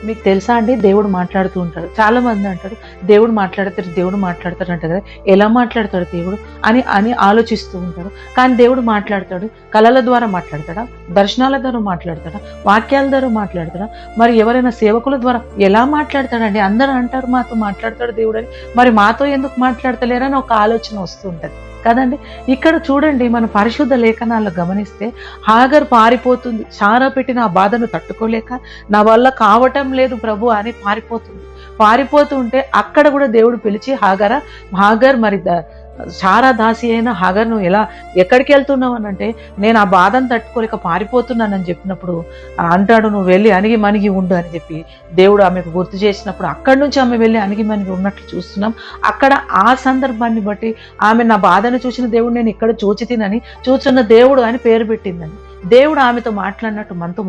మీకు తెలుసా అండి, దేవుడు మాట్లాడుతూ ఉంటాడు. చాలా మంది అంటారు దేవుడు మాట్లాడతారు అంటారు కదా, ఎలా మాట్లాడతాడు దేవుడు అని అని ఆలోచిస్తూ ఉంటారు. కానీ దేవుడు మాట్లాడతాడు. కళల ద్వారా మాట్లాడతాడా, దర్శనాల ద్వారా మాట్లాడతాడా, వాక్యాల ద్వారా మాట్లాడతాడా, మరి ఎవరైనా సేవకుల ద్వారా ఎలా మాట్లాడతాడండి? అందరూ అంటారు మాతో మాట్లాడతాడు దేవుడు అని, మరి మాతో ఎందుకు మాట్లాడతలేరని ఒక ఆలోచన వస్తూ ఉంటుంది కదండి. ఇక్కడ చూడండి, మన పరిశుద్ధ లేఖనాల్లో గమనిస్తే హాగర్ పారిపోతుంది. సారా పెట్టిన ఆ బాధను తట్టుకోలేక నా వల్ల కావటం లేదు ప్రభు అని పారిపోతూ ఉంటే అక్కడ కూడా దేవుడు పిలిచి హాగర్ మరి సారా దాసి అయిన హాగర్ నువ్వు ఎక్కడికి వెళ్తున్నావు అని అంటే, నేను ఆ బాధను తట్టుకోలేక పారిపోతున్నానని చెప్పినప్పుడు అంటాడు, నువ్వు వెళ్ళి అణిగి మణిగి ఉండు అని చెప్పి దేవుడు ఆమెకు గుర్తు చేసినప్పుడు అక్కడి నుంచి ఆమె వెళ్ళి అణిగి మణిగి ఉన్నట్లు చూస్తున్నాం. అక్కడ ఆ సందర్భాన్ని బట్టి ఆమె నా బాధను చూసిన దేవుడు నేను ఇక్కడ చూచున్న దేవుడు అని పేరు పెట్టిందని. దేవుడు ఆమెతో మాట్లాడినట్టు మనతో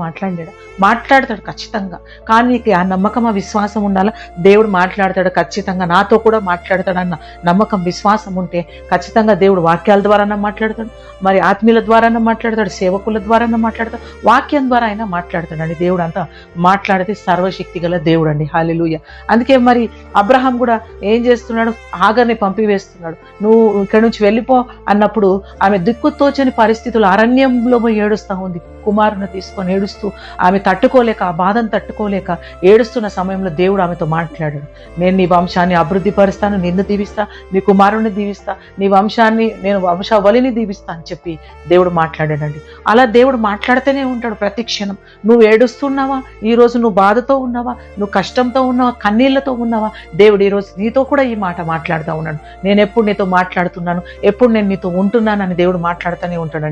మాట్లాడతాడు ఖచ్చితంగా. కానీ నీకు ఆ నమ్మకం, ఆ విశ్వాసం ఉండాలా. దేవుడు మాట్లాడతాడు ఖచ్చితంగా, నాతో కూడా మాట్లాడతాడు అన్న నమ్మకం, విశ్వాసం ఉంటే ఖచ్చితంగా దేవుడు వాక్యాల ద్వారా మాట్లాడతాడు, మరి ఆత్మీయుల ద్వారా మాట్లాడతాడు, సేవకుల ద్వారా మాట్లాడతాడు, వాక్యం ద్వారా అయినా మాట్లాడతాడండి. దేవుడు అంతా మాట్లాడితే సర్వశక్తి గల దేవుడు అండి. హల్లెలూయా. అందుకే మరి అబ్రహాం కూడా ఏం చేస్తున్నాడు, హాగర్ని పంపివేస్తున్నాడు. నువ్వు ఇక్కడి నుంచి వెళ్ళిపో అన్నప్పుడు ఆమె దిక్కుతోచని పరిస్థితులు అరణ్యంలో పోయి ఏడుస్తూ ఉంది. కుమారుని తీసుకొని ఏడుస్తూ ఆమె తట్టుకోలేక, ఆ బాధను తట్టుకోలేక ఏడుస్తున్న సమయంలో దేవుడు ఆమెతో మాట్లాడాడు. నేను నీ వంశాన్ని అభివృద్ధి పరుస్తాను, నిన్ను దీవిస్తా, నీ కుమారుని దీవిస్తా, నీ వంశాన్ని నేను వంశావళిని దీవిస్తా అని చెప్పి దేవుడు మాట్లాడాడండి. అలా దేవుడు మాట్లాడితేనే ఉంటాడు ప్రతి క్షణం. నువ్వు ఏడుస్తున్నావా, ఈరోజు నువ్వు బాధతో ఉన్నావా, నువ్వు కష్టంతో ఉన్నావా, కన్నీళ్లతో ఉన్నావా, దేవుడు ఈరోజు నీతో కూడా ఈ మాట మాట్లాడుతూ ఉన్నాడు. నేను ఎప్పుడు నీతో మాట్లాడుతున్నాను, ఎప్పుడు నేను నీతో ఉంటున్నానని దేవుడు మాట్లాడుతూనే ఉంటాడు.